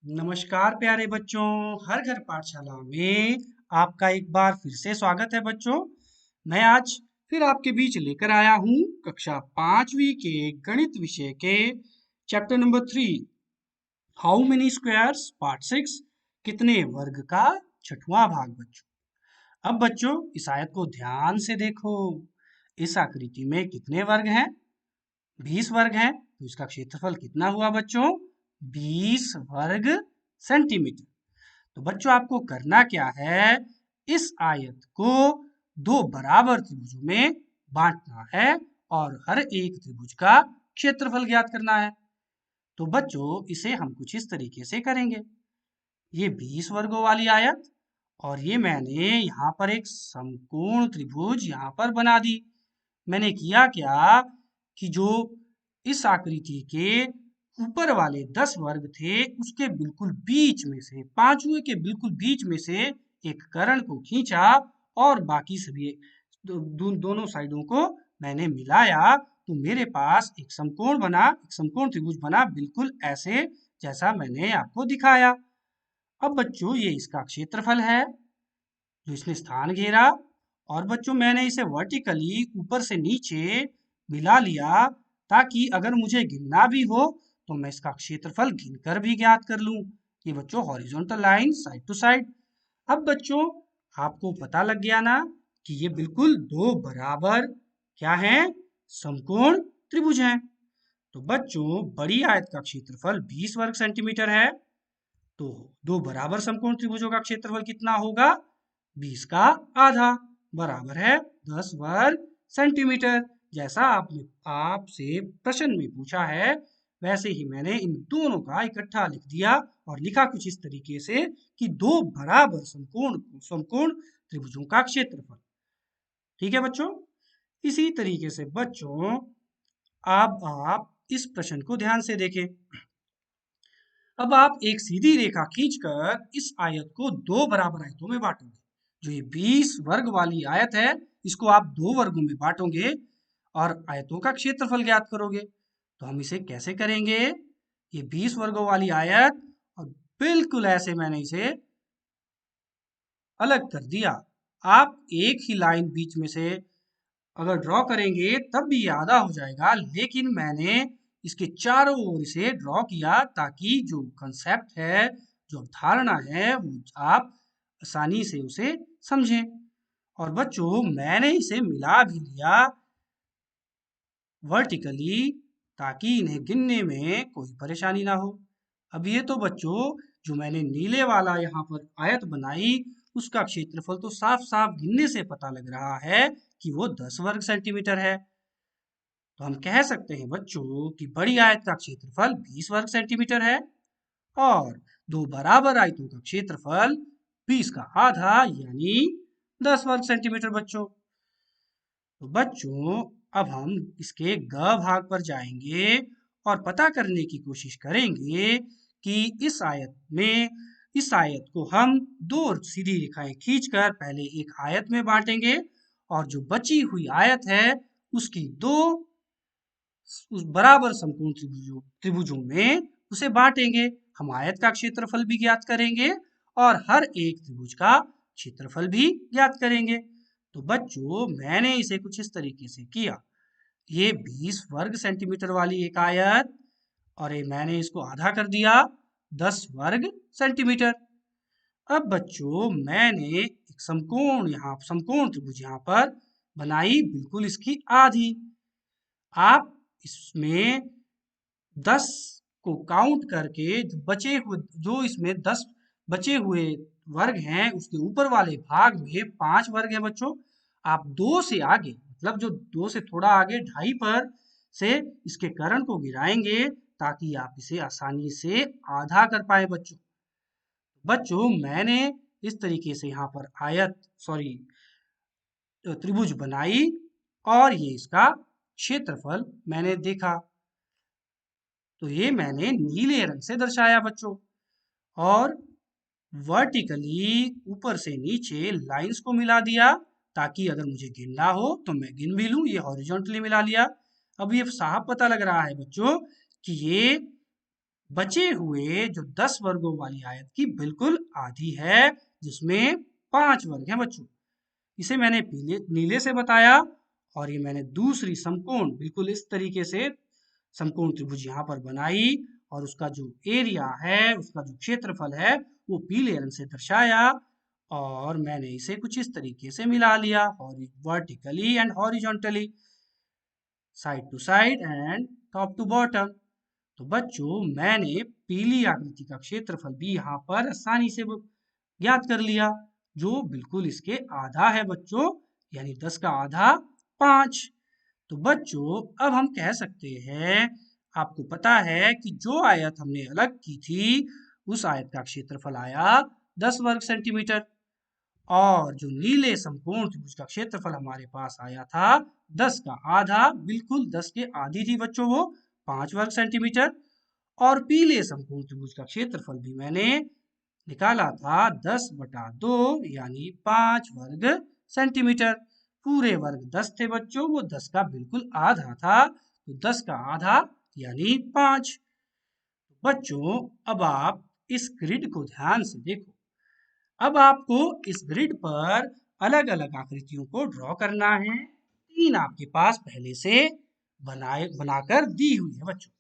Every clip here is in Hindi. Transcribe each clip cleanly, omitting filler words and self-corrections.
नमस्कार प्यारे बच्चों। हर घर पाठशाला में आपका एक बार फिर से स्वागत है बच्चों। मैं आज फिर आपके बीच लेकर आया हूँ कक्षा पांचवी के गणित विषय के chapter number 3 how many squares part 6 कितने वर्ग का छठवां भाग बच्चों। अब बच्चों इस आयत को ध्यान से देखो। इस आकृति में कितने वर्ग हैं? 20 वर्ग हैं। तो इसका क्षेत्रफल कितना हुआ बच्चों? 20 वर्ग सेंटीमीटर। तो बच्चों आपको करना क्या है? इस आयत को दो बराबर त्रिभुजों में बांटना है और हर एक त्रिभुज का क्षेत्रफल ज्ञात करना है। तो बच्चों इसे हम कुछ इस तरीके से करेंगे। ये 20 वर्गों वाली आयत और ये मैंने यहाँ पर एक समकोण त्रिभुज यहाँ पर बना दी। मैंने किया क्या कि जो इस आकृति के ऊपर वाले 10 वर्ग थे उसके बिल्कुल बीच में से पांचवें के बिल्कुल बीच में से एक कर्ण को खींचा और बाकी सभी दोनों साइडों को मैंने मिलाया तो मेरे पास एक समकोण बना, एक समकोण त्रिभुज बना बिल्कुल ऐसे जैसा मैंने आपको दिखाया। अब बच्चों ये इसका क्षेत्रफल है जो इसने स्थान घेरा और बच्चों मैंने इसे वर्टिकली ऊपर से नीचे मिला लिया ताकि अगर मुझे गिनना भी हो तो मैं इसका क्षेत्रफल गिनकर भी ज्ञात कर लूं। ये बच्चों horizontal line side to side. अब बच्चों आपको पता लग गया ना कि ये बिल्कुल दो बराबर क्या है? समकोण त्रिभुज हैं। तो बच्चों बड़ी आयत का क्षेत्रफल 20 वर्ग सेंटीमीटर है। तो दो बराबर समकोण त्रिभुजों का क्षेत्रफल कितना होगा? 20 का आधा बराबर है 10 वर्ग सेंटीमीटर। जैसा आपने आपसे प्रश्न में पूछा है वैसे ही मैंने इन दोनों का इकट्ठा लिख दिया और लिखा कुछ इस तरीके से कि दो बराबर समकोण समकोण त्रिभुजों का क्षेत्रफल। ठीक है बच्चों। इसी तरीके से बच्चों अब आप इस प्रश्न को ध्यान से देखें। अब आप एक सीधी रेखा खींचकर इस आयत को दो बराबर आयतों में बांटोगे। जो ये 20 वर्ग वाली आयत है इसको आप दो वर्गों में बांटोगे और आयतों का क्षेत्रफल ज्ञात करोगे। तो हम इसे कैसे करेंगे? ये 20 वर्गों वाली आयत और बिल्कुल ऐसे मैंने इसे अलग कर दिया। आप एक ही लाइन बीच में से अगर ड्रॉ करेंगे तब भी ये आधा हो जाएगा, लेकिन मैंने इसके चारों ओर इसे ड्रॉ किया ताकि जो कंसेप्ट है, जो अवधारणा है वो आप आसानी से उसे समझें। और बच्चों मैंने इसे मिला भी लिया वर्टिकली ताकि इन्हें गिनने में कोई परेशानी ना हो। अब ये तो बच्चों जो मैंने नीले वाला यहाँ पर आयत बनाई उसका क्षेत्रफल तो साफ साफ गिनने से पता लग रहा है कि वो 10 वर्ग सेंटीमीटर है। तो हम कह सकते हैं बच्चों कि बड़ी आयत का क्षेत्रफल 20 वर्ग सेंटीमीटर है और दो बराबर आयतों का क्षेत्रफल 20 का आधा यानी 10 वर्ग सेंटीमीटर बच्चों। तो बच्चों अब हम इसके ग भाग पर जाएंगे और पता करने की कोशिश करेंगे कि इस आयत को हम दो सीधी रेखाएं खींचकर पहले एक आयत में बांटेंगे और जो बची हुई आयत है उसकी दो उस बराबर समकोण त्रिभुजों में उसे बांटेंगे। हम आयत का क्षेत्रफल भी ज्ञात करेंगे और हर एक त्रिभुज का क्षेत्रफल भी ज्ञात करेंगे। तो बच्चों मैंने इसे कुछ इस तरीके से किया। ये 20 वर्ग सेंटीमीटर वाली एक आयत और ये मैंने इसको आधा कर दिया 10 वर्ग सेंटीमीटर। अब बच्चों मैंने एक समकोण त्रिभुज यहाँ पर बनाई बिल्कुल इसकी आधी। आप इसमें 10 को काउंट करके जो इसमें 10 बचे हुए वर्ग हैं उसके ऊपर वाले भाग में 5 वर्ग हैं बच्चों। आप दो से आगे मतलब जो दो से थोड़ा आगे ढाई पर से इसके कर्ण को गिराएंगे ताकि आप इसे आसानी से आधा कर पाए बच्चों। बच्चों मैंने इस तरीके से यहाँ पर त्रिभुज बनाई और ये इसका क्षेत्रफल मैंने देखा। तो ये मैंने नीले रंग से दर्शाया बच्चों और वर्टिकली ऊपर से नीचे लाइंस को मिला दिया ताकि अगर मुझे गिनना हो तो मैं गिन भी लूं। ये हॉरिजॉन्टली मिला लिया। अब ये साफ पता लग रहा है बच्चों कि ये बचे हुए जो 10 वर्गों वाली आयत की बिल्कुल आधी है, जिसमें 5 वर्ग हैं बच्चों। इसे मैंने पीले नीले से बताया, और ये मैंने दूसरी समकोण बिल्कुल इस तरीके से समकोण त्रिभुज यहाँ पर बनाई, और उसका जो एरिया है, उसका जो क्षेत्रफल है, वो पीले रंग से दर्शाया, और मैंने इसे कुछ इस तरीके से मिला लिया, vertically and horizontally, side to side and top to bottom. तो बच्चों, मैंने पीली आकृति का क्षेत्रफल भी यहाँ पर आसानी से ज्ञात कर लिया, जो बिल्कुल इसके आधा है बच्चों, यानी 10 का आधा 5। तो बच्चों, अब हम कह सकते हैं, आपको पता है कि जो आयत हमने अलग की थी, उस आयत का क्षेत्रफल आया 10 वर्ग सेंटीमीटर, और जो नीले समकोण त्रिभुज का क्षेत्रफल हमारे पास आया था 10 का आधा, बिल्कुल 10 के आधी थी बच्चों वो, 5 वर्ग सेंटीमीटर। और पीले समकोण त्रिभुज का क्षेत्रफल भी मैंने निकाला था 10/2, यानी 5 वर्ग सेंटीमीटर। पूरे वर्ग 10 थे बच्चों, वो 10 का बिल्कुल आधा था, तो 10 का आधा यानी 5। बच्चों, अब आप इस ग्रिड को ध्यान से देखो। अब आपको इस ग्रिड पर अलग अलग आकृतियों को ड्रॉ करना है। 3 आपके पास पहले से बनाकर दी हुई है बच्चों।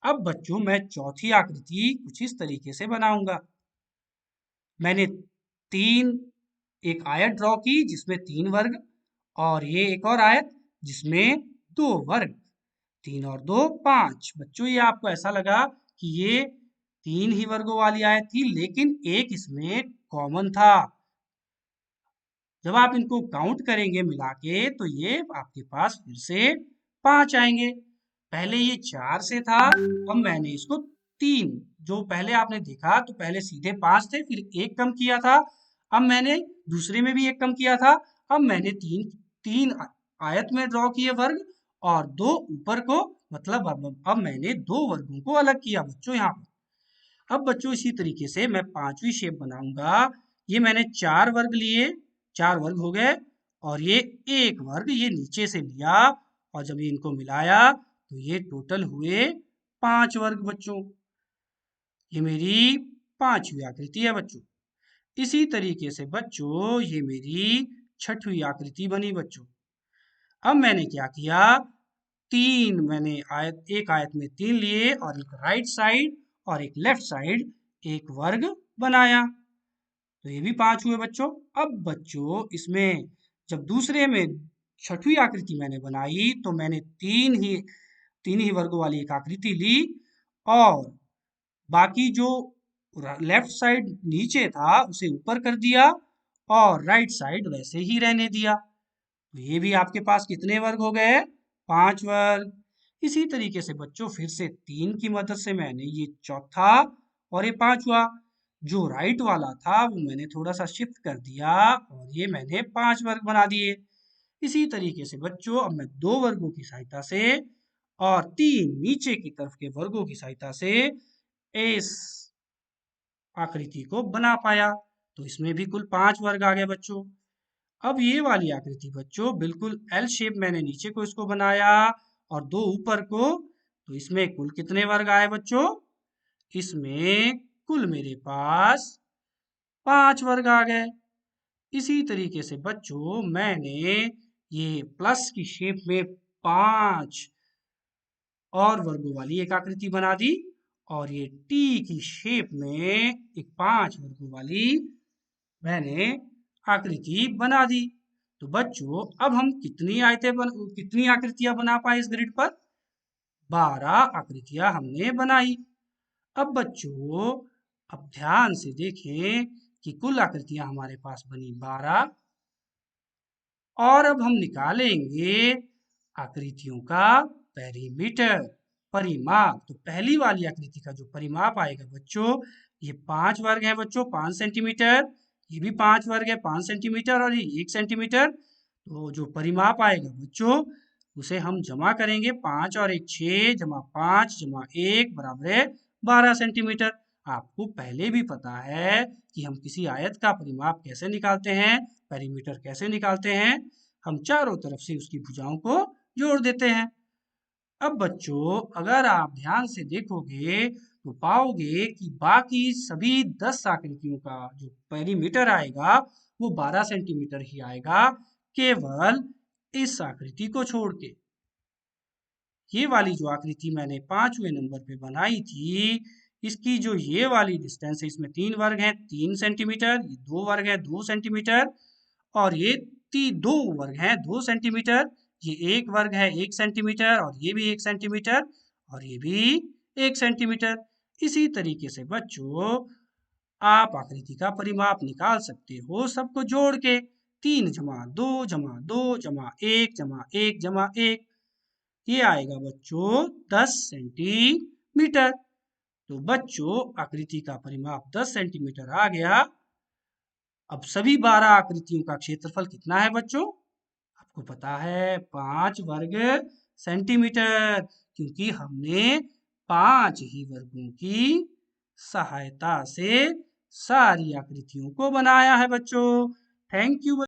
अब बच्चों, मैं चौथी आकृति कुछ इस तरीके से बनाऊंगा। मैंने तीन एक आयत ड्रॉ की जिसमें 3 वर्ग, और ये एक और आयत जिसमें 2 वर्ग। 3 और 2 5। बच्चों, ये आपको ऐसा लगा कि ये 3 ही वर्गों वाली आयत थी, लेकिन एक इसमें कॉमन था। जब आप इनको काउंट करेंगे मिला के, तो ये आपके पास फिर से 5 आएंगे। पहले ये 4 से था, अब मैंने इसको 3, जो पहले आपने देखा तो पहले सीधे 5 थे, फिर एक कम किया था, अब मैंने दूसरे में भी एक कम किया था, अब मैंने तीन तीन आयत में ड्रॉ किए वर्ग, और 2 ऊपर को, मतलब अब मैंने 2 वर्गों को अलग किया बच्चों यहाँ पर। अब बच्चों, इसी तरीके से मैं 5वीं शेप बनाऊंगा। ये मैंने 4 वर्ग लिए, 4 वर्ग हो गए, और ये एक वर्ग ये नीचे से लिया, और जब ये इनको मिलाया तो ये टोटल हुए 5 वर्ग बच्चों। ये मेरी 5वीं आकृति है बच्चों। इसी तरीके से बच्चों, ये मेरी 6वीं आकृति बनी बच्चों। अब मैंने क्या किया, मैंने एक आयत में 3 लिए, और एक राइट साइड और एक लेफ्ट साइड एक वर्ग बनाया, तो ये भी 5 हुए बच्चों। अब बच्चों, इसमें जब दूसरे में 6वीं आकृति मैंने बनाई, तो मैंने तीन ही वर्गों वाली एक आकृति ली, और बाकी जो लेफ्ट साइड नीचे था उसे ऊपर कर दिया, और राइट साइड वैसे ही रहने दिया। तो ये भी आपके पास कितने वर्ग हो गए, 5 वर्ग। इसी तरीके से बच्चों, फिर से 3 की मदद से मैंने ये चौथा और ये 5वां, जो राइट वाला था वो मैंने थोड़ा सा शिफ्ट कर दिया, और ये मैंने 5 वर्ग बना दिए। इसी तरीके से बच्चों, अब मैं 2 वर्गों की सहायता से और 3 नीचे की तरफ के वर्गों की सहायता से इस आकृति को बना पाया, तो इसमें भी कुल 5 वर्ग आ गए बच्चों। अब ये वाली आकृति बच्चों, बिल्कुल एल शेप मैंने नीचे को इसको बनाया, और 2 ऊपर को, तो इसमें कुल कितने वर्ग आए बच्चों, इसमें कुल मेरे पास 5 वर्ग आ गए। इसी तरीके से बच्चों, मैंने ये प्लस की शेप में 5 और वर्गों वाली एक आकृति बना दी, और ये टी की शेप में एक 5 वर्गों वाली मैंने आकृति बना दी। तो बच्चों, अब हम कितनी आकृतियां बना पाए इस ग्रिड पर, 12 आकृतियां हमने बनाई। अब बच्चों, अब ध्यान से देखें कि कुल आकृतियां हमारे पास बनी 12, और अब हम निकालेंगे आकृतियों का पेरीमीटर, परिमाप। तो पहली वाली आकृति का जो परिमाप आएगा बच्चों, ये 5 वर्ग है बच्चों, 5 सेंटीमीटर। ये भी 5 वर्ग है, 5 सेंटीमीटर, और ये 1 सेंटीमीटर। तो जो परिमाप आएगा बच्चों, उसे हम जमा करेंगे, 5 और 1 6, जमा 5 जमा 1 बराबर है 12 सेंटीमीटर। आपको पहले भी पता है कि हम किसी आयत का परिमाप कैसे निकालते हैं, पेरीमीटर कैसे निकालते हैं, हम चारों तरफ से उसकी भुजाओं को जोड़ देते हैं। अब बच्चों, अगर आप ध्यान से देखोगे तो पाओगे कि बाकी सभी 10 आकृतियों का जो पेरीमीटर आएगा वो 12 सेंटीमीटर ही आएगा, केवल इस आकृति को छोड़ के। ये वाली जो आकृति मैंने 5वें नंबर पे बनाई थी, इसकी जो ये वाली डिस्टेंस है, इसमें 3 वर्ग हैं 3 सेंटीमीटर, ये 2 वर्ग हैं 2 सेंटीमीटर, और ये 2 वर्ग हैं 2 सेंटीमीटर, ये 1 वर्ग है 1 सेंटीमीटर, और ये भी 1 सेंटीमीटर, और ये भी 1 सेंटीमीटर। इसी तरीके से बच्चों आप आकृति का परिमाप निकाल सकते हो सबको जोड़ के। 3 जमा 2 जमा 2 जमा 1 जमा 1 जमा 1, ये आएगा बच्चों 10 सेंटीमीटर। तो बच्चों आकृति का परिमाप 10 सेंटीमीटर आ गया। अब सभी 12 आकृतियों का क्षेत्रफल कितना है बच्चों? आपको पता है 5 वर्ग सेंटीमीटर, क्योंकि हमने 5 ही वर्गों की सहायता से सारी आकृतियों को बनाया है बच्चों। Thank you.